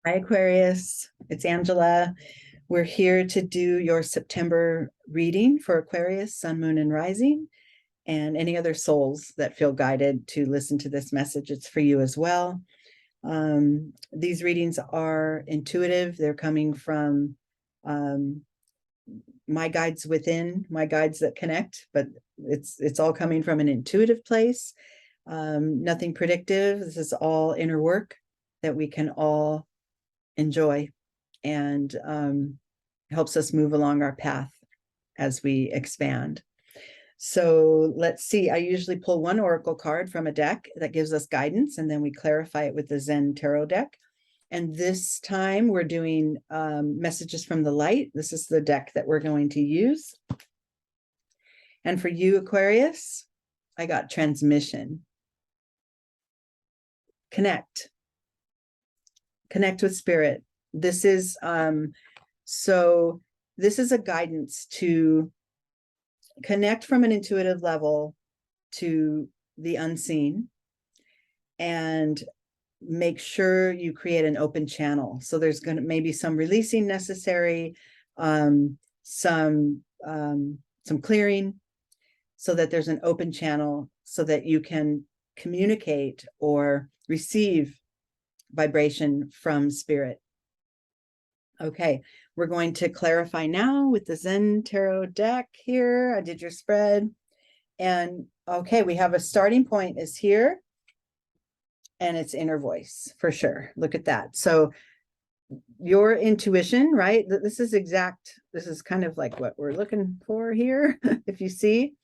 Hi, Aquarius. It's Angela. We're here to do your September reading for Aquarius, Sun, Moon, and Rising, and any other souls that feel guided to listen to this message. It's for you as well. These readings are intuitive. They're coming from my guides within, my guides that connect, but it's all coming from an intuitive place. Nothing predictive. This is all inner work that we can all enjoy, and helps us move along our path as we expand. So let's see, I usually pull one oracle card from a deck that gives us guidance, and then we clarify it with the Zen Tarot deck. And this time we're doing messages from the light. This is the deck that we're going to use. And for you, Aquarius, I got transmission. Connect with spirit. This is this is a guidance to connect from an intuitive level to the unseen, and make sure you create an open channel. So there's going to maybe some releasing necessary, some clearing, so that there's an open channel so that you can communicate or receive vibration from spirit. Okay, we're going to clarify now with the Zen Tarot deck here. I did your spread. And okay, we have a starting point is here, and it's inner voice for sure. Look at that. So your intuition, right? This is exact. This is kind of like what we're looking for here. If you see,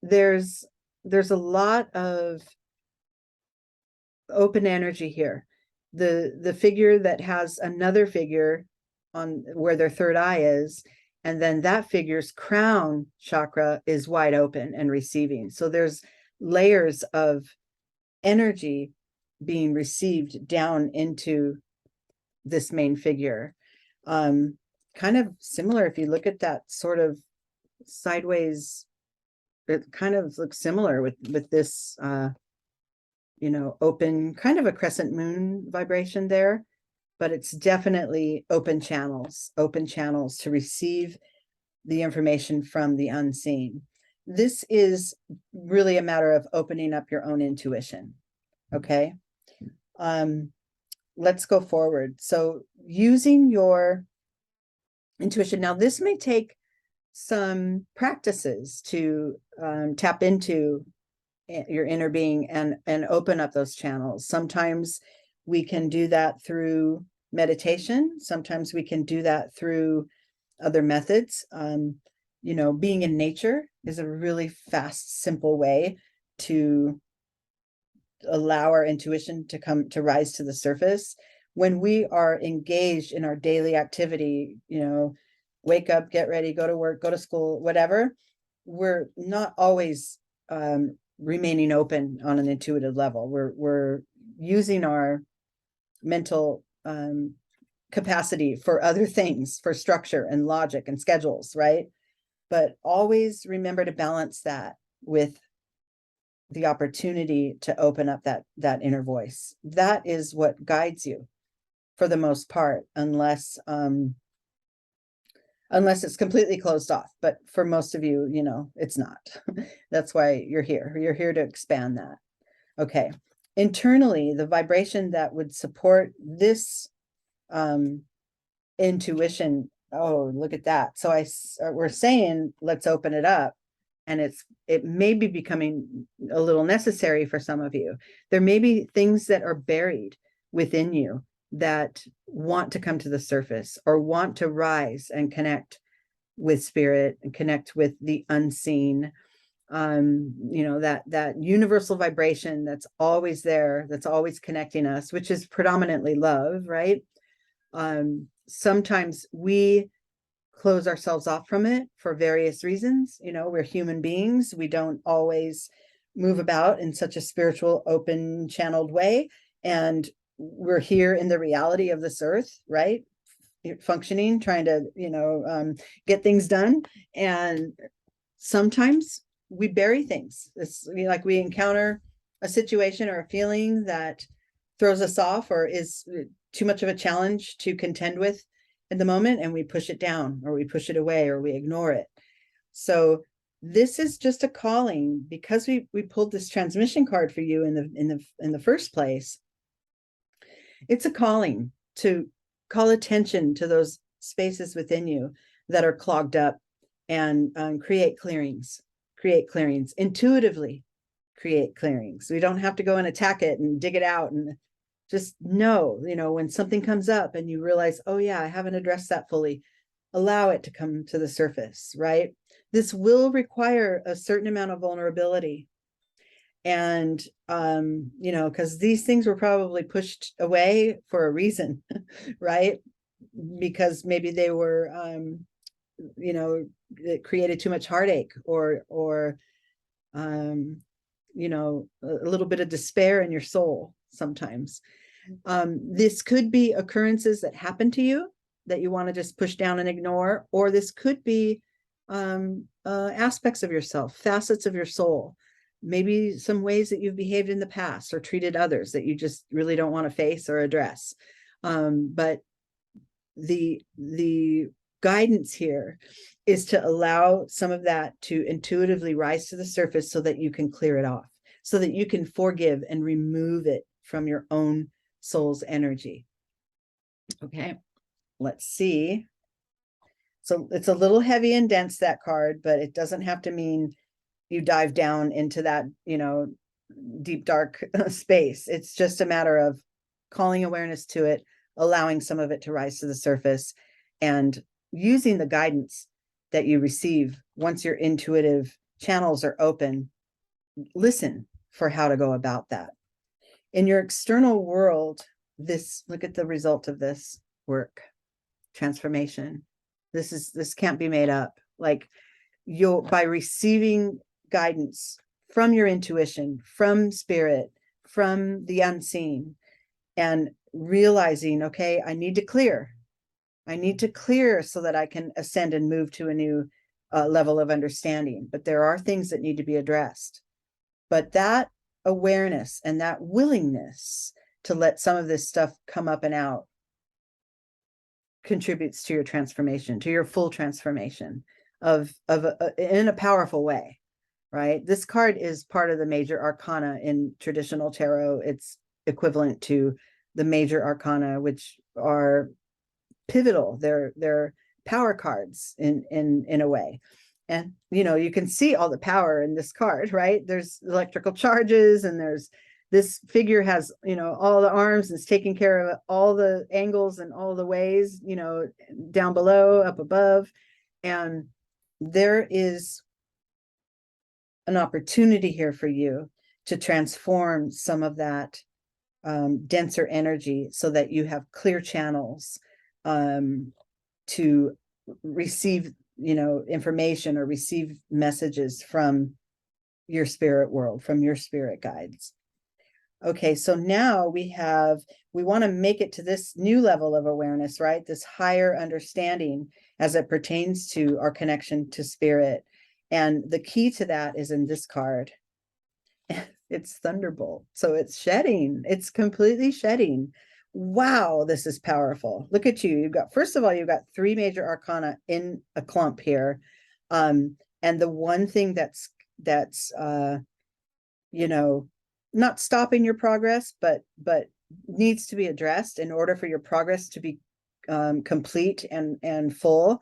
there's a lot of open energy here. The figure that has another figure on where their third eye is, and then that figure's crown chakra is wide open and receiving. So there's layers of energy being received down into this main figure. Kind of similar, if you look at that sort of sideways, it kind of looks similar with this open, kind of a crescent moon vibration there, but it's definitely open channels to receive the information from the unseen. This is really a matter of opening up your own intuition. Okay. Let's go forward. So using your intuition. Now, this may take some practices to tap into your inner being and open up those channels. Sometimes we can do that through meditation. Sometimes we can do that through other methods. Being in nature is a really fast, simple way to allow our intuition to rise to the surface. When we are engaged in our daily activity, wake up, get ready, go to work, go to school, whatever, we're not always remaining open on an intuitive level. We're using our mental capacity for other things, for structure and logic and schedules, right? But always remember to balance that with the opportunity to open up that inner voice. That is what guides you for the most part, unless it's completely closed off. But for most of you, it's not. That's why you're here. You're here to expand that. Okay. Internally, the vibration that would support this intuition. Oh, look at that. So we're saying, let's open it up. And it may be becoming a little necessary for some of you. There may be things that are buried within you that want to come to the surface or want to rise and connect with spirit and connect with the unseen. That universal vibration that's always there, that's always connecting us, which is predominantly love, right? Sometimes we close ourselves off from it for various reasons. We're human beings. We don't always move about in such a spiritual, open channeled way. And we're here in the reality of this earth, right? Functioning, trying to, get things done. And sometimes we bury things. It's like we encounter a situation or a feeling that throws us off or is too much of a challenge to contend with in the moment, and we push it down or we push it away or we ignore it. So this is just a calling, because we pulled this transmission card for you in the first place. It's a calling to call attention to those spaces within you that are clogged up, and create clearings intuitively. Create clearings. We don't have to go and attack it and dig it out, and just know, when something comes up and you realize, oh yeah, I haven't addressed that fully, allow it to come to the surface, right? This will require a certain amount of vulnerability. And, because these things were probably pushed away for a reason, right? Because maybe they were, it created too much heartache or a little bit of despair in your soul sometimes. This could be occurrences that happen to you that you want to just push down and ignore, or this could be aspects of yourself, facets of your soul, maybe some ways that you've behaved in the past or treated others that you just really don't want to face or address. But the guidance here is to allow some of that to intuitively rise to the surface so that you can clear it off, so that you can forgive and remove it from your own soul's energy. Okay, let's see. So it's a little heavy and dense, that card, but it doesn't have to mean you dive down into that, deep, dark space. It's just a matter of calling awareness to it, allowing some of it to rise to the surface, and using the guidance that you receive once your intuitive channels are open. Listen for how to go about that. In your external world, look at the result of this work. Transformation. This can't be made up. Like, by receiving guidance from your intuition, from spirit, from the unseen, and realizing, okay, I need to clear so that I can ascend and move to a new level of understanding. But there are things that need to be addressed. But that awareness and that willingness to let some of this stuff come up and out contributes to your transformation, to your full transformation in a powerful way, right? This card is part of the major arcana in traditional tarot. It's equivalent to the major arcana, which are pivotal. They're power cards in a way. And, you can see all the power in this card, right? There's electrical charges, and this figure has, all the arms, and it's taking care of all the angles and all the ways, down below, up above. And there is an opportunity here for you to transform some of that denser energy so that you have clear channels to receive, information or receive messages from your spirit world, from your spirit guides. Okay, so now we want to make it to this new level of awareness, right? This higher understanding as it pertains to our connection to spirit. And the key to that is in this card. It's Thunderbolt. So it's shedding. It's completely shedding. Wow, this is powerful. Look at you. First of all, you've got 3 major arcana in a clump here. And the one thing that's not stopping your progress, but needs to be addressed in order for your progress to be complete and full,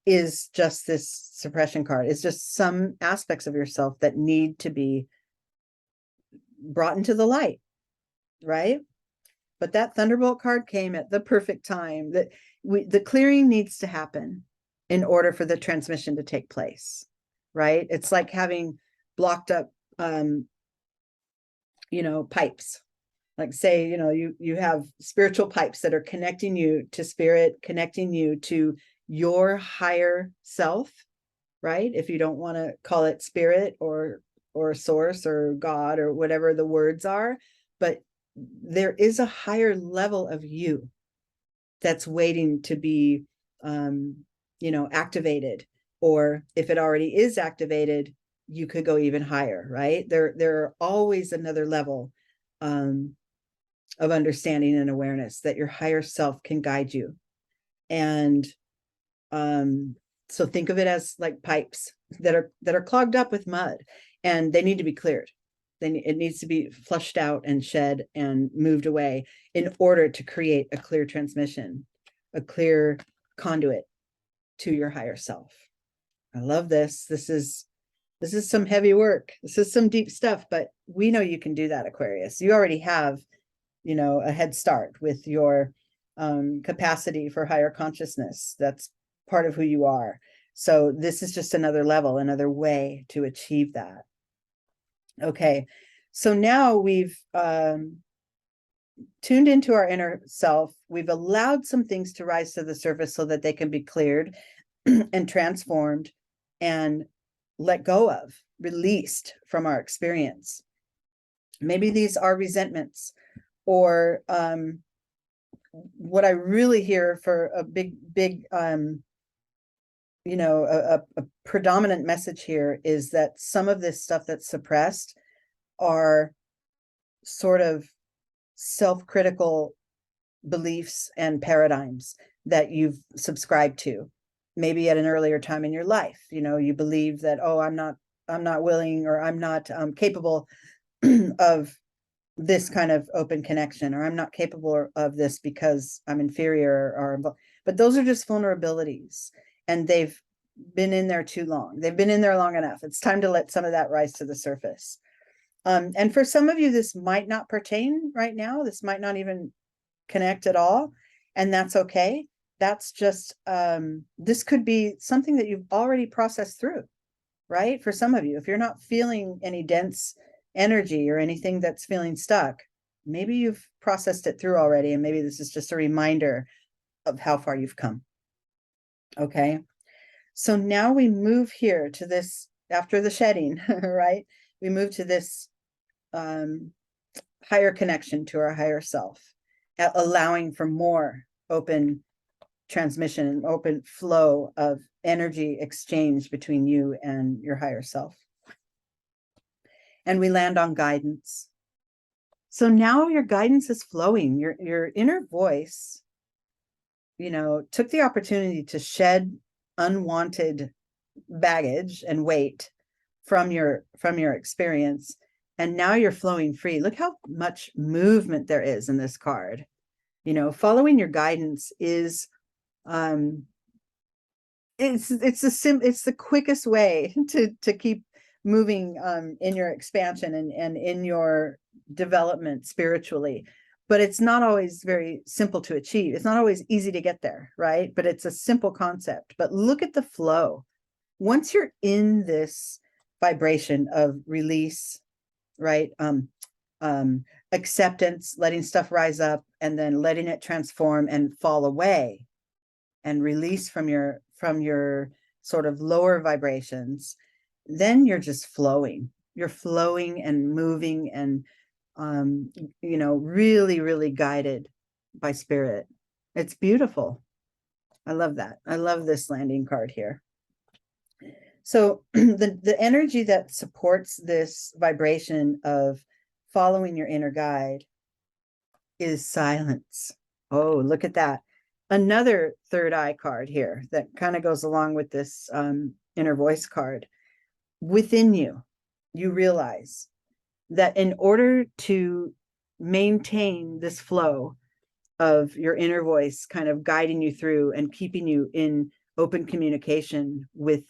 is just this suppression card. It's just some aspects of yourself that need to be brought into the light, right? But that Thunderbolt card came at the perfect time. The clearing needs to happen in order for the transmission to take place, right? It's like having blocked up pipes. Like, say, you have spiritual pipes that are connecting you to spirit, connecting you to your higher self, right? If you don't want to call it spirit or source or God or whatever the words are, but there is a higher level of you that's waiting to be activated. Or if it already is activated, you could go even higher, right? There are always another level of understanding and awareness that your higher self can guide you. And so think of it as like pipes that are clogged up with mud, and they need to be cleared. It needs to be flushed out and shed and moved away in order to create a clear transmission, a clear conduit to your higher self. I love this. This is some heavy work. This is some deep stuff, but we know you can do that, Aquarius. You already have, a head start with your capacity for higher consciousness. That's part of who you are. So this is just another level, another way to achieve that. Okay, so now we've tuned into our inner self. We've allowed some things to rise to the surface so that they can be cleared and transformed and let go of, released from our experience. Maybe these are resentments, or what I really hear for a big, a predominant message here is that some of this stuff that's suppressed are sort of self-critical beliefs and paradigms that you've subscribed to, maybe at an earlier time in your life. You believe that, oh, I'm not willing, or I'm not capable of this kind of open connection, or I'm not capable of this because I'm inferior, but those are just vulnerabilities, and they've been in there too long. They've been in there long enough. It's time to let some of that rise to the surface. And for some of you, this might not pertain right now. This might not even connect at all. And that's okay. That's just, this could be something that you've already processed through, right? For some of you, if you're not feeling any dense energy or anything that's feeling stuck, maybe you've processed it through already. And maybe this is just a reminder of how far you've come. Okay. So now we move here to this, after the shedding, right? We move to this higher connection to our higher self, allowing for more open transmission and open flow of energy exchange between you and your higher self. And we land on guidance. So now your guidance is flowing. Your inner voice, took the opportunity to shed unwanted baggage and weight from your experience, and now you're flowing free. Look how much movement there is in this card. Following your guidance is it's the quickest way to keep moving in your expansion and in your development spiritually. But it's not always very simple to achieve. It's not always easy to get there, right? But it's a simple concept. But look at the flow. Once you're in this vibration of release, right? Acceptance, letting stuff rise up, and then letting it transform and fall away, and release from your sort of lower vibrations, then you're just flowing. You're flowing and moving and really, really guided by spirit. It's beautiful. I love that. I love this landing card here. So the energy that supports this vibration of following your inner guide is silence. Oh, look at that. Another third eye card here that kind of goes along with this inner voice card. Within you, you realize that in order to maintain this flow of your inner voice kind of guiding you through and keeping you in open communication with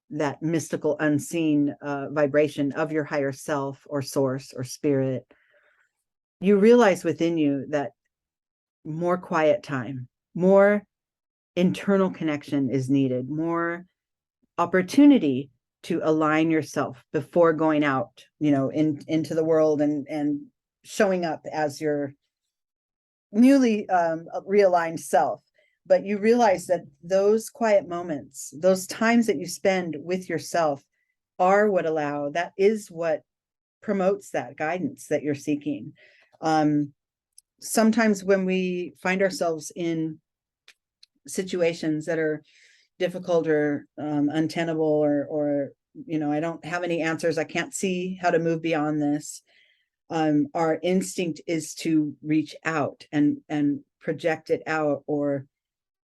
that mystical, unseen vibration of your higher self or source or spirit, you realize within you that more quiet time, more internal connection is needed, more opportunity to align yourself before going out, into the world and showing up as your newly realigned self. But you realize that those quiet moments, those times that you spend with yourself that is what promotes that guidance that you're seeking. Sometimes when we find ourselves in situations that are difficult or untenable, or I don't have any answers, I can't see how to move beyond this, our instinct is to reach out and project it out, or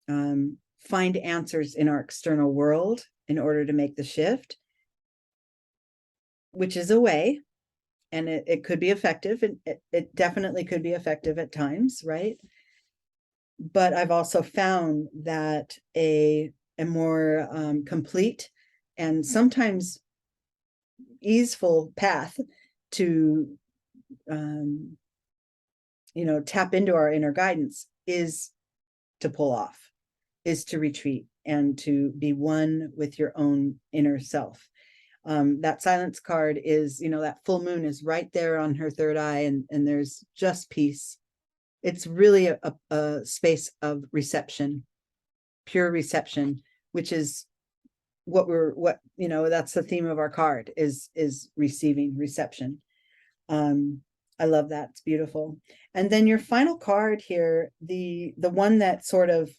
find answers in our external world in order to make the shift, which is a way, and it could be effective, and it definitely could be effective at times, right? But I've also found that a more complete and sometimes easeful path to tap into our inner guidance is to pull off, is to retreat and to be one with your own inner self. That silence card is, that full moon is right there on her third eye, and there's just peace. It's really a space of reception, pure reception, which is that's the theme of our card, is receiving, reception. I love that. It's beautiful. And then your final card here, the one that sort of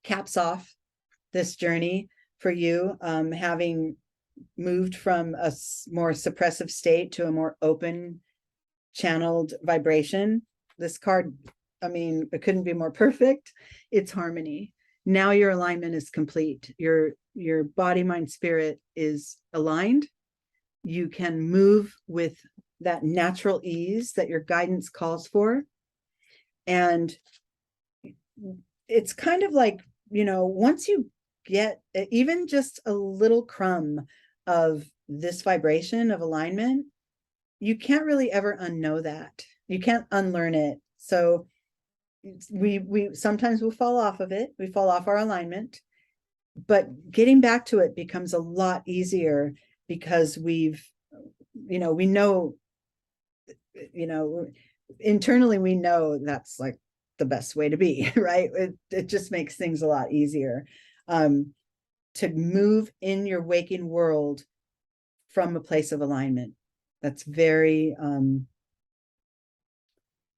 caps off this journey for you, having moved from a more suppressive state to a more open, channeled vibration. This card, it couldn't be more perfect. It's harmony. Now your alignment is complete. Your body, mind, spirit is aligned. You can move with that natural ease that your guidance calls for. And it's kind of like, once you get even just a little crumb of this vibration of alignment, you can't really ever unknow that. You can't unlearn it. So we sometimes will fall off of it. We fall off our alignment, but getting back to it becomes a lot easier, because we know, internally we know that's like the best way to be, right? It just makes things a lot easier to move in your waking world from a place of alignment. That's very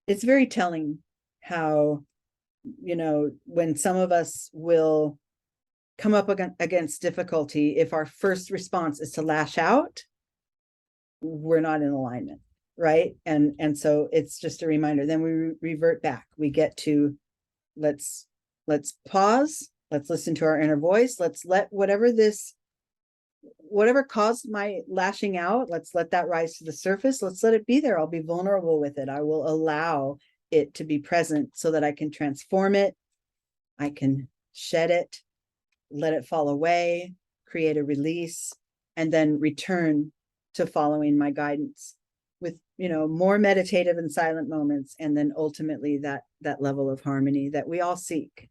it's very telling how, when some of us will come up against difficulty, if our first response is to lash out, we're not in alignment, right? And so it's just a reminder. Then we revert back. We get to let's pause. Let's listen to our inner voice. Let's let whatever caused my lashing out, let's let that rise to the surface. Let's let it be there. I'll be vulnerable with it. I will allow it to be present so that I can transform it. I can shed it, let it fall away, create a release, and then return to following my guidance with, more meditative and silent moments. And then ultimately that level of harmony that we all seek.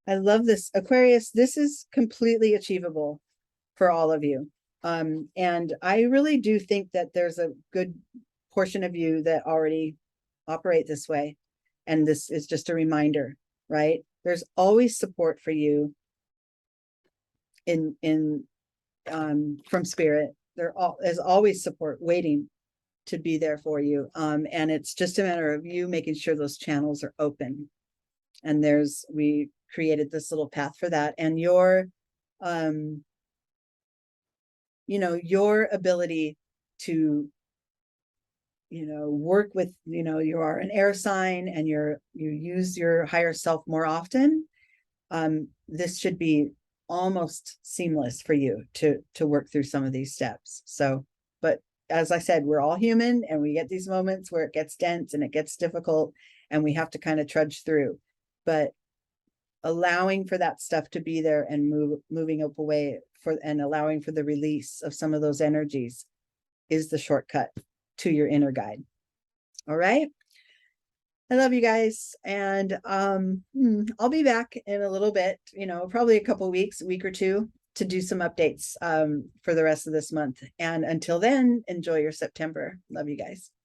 I love this, Aquarius. This is completely achievable for all of you. And I really do think that there's a good portion of you that already operate this way. And this is just a reminder, right? There's always support for you from spirit. There's always support waiting to be there for you. And it's just a matter of you making sure those channels are open. And we created this little path for that. And your ability to, work with, you are an air sign, and you use your higher self more often. This should be almost seamless for you to work through some of these steps. So, but as I said, we're all human, and we get these moments where it gets dense and it gets difficult, and we have to kind of trudge through. But allowing for that stuff to be there and moving up away and allowing for the release of some of those energies is the shortcut to your inner guide. All right. I love you guys. And I'll be back in a little bit, probably a couple of weeks, a week or two, to do some updates for the rest of this month. And until then, enjoy your September. Love you guys.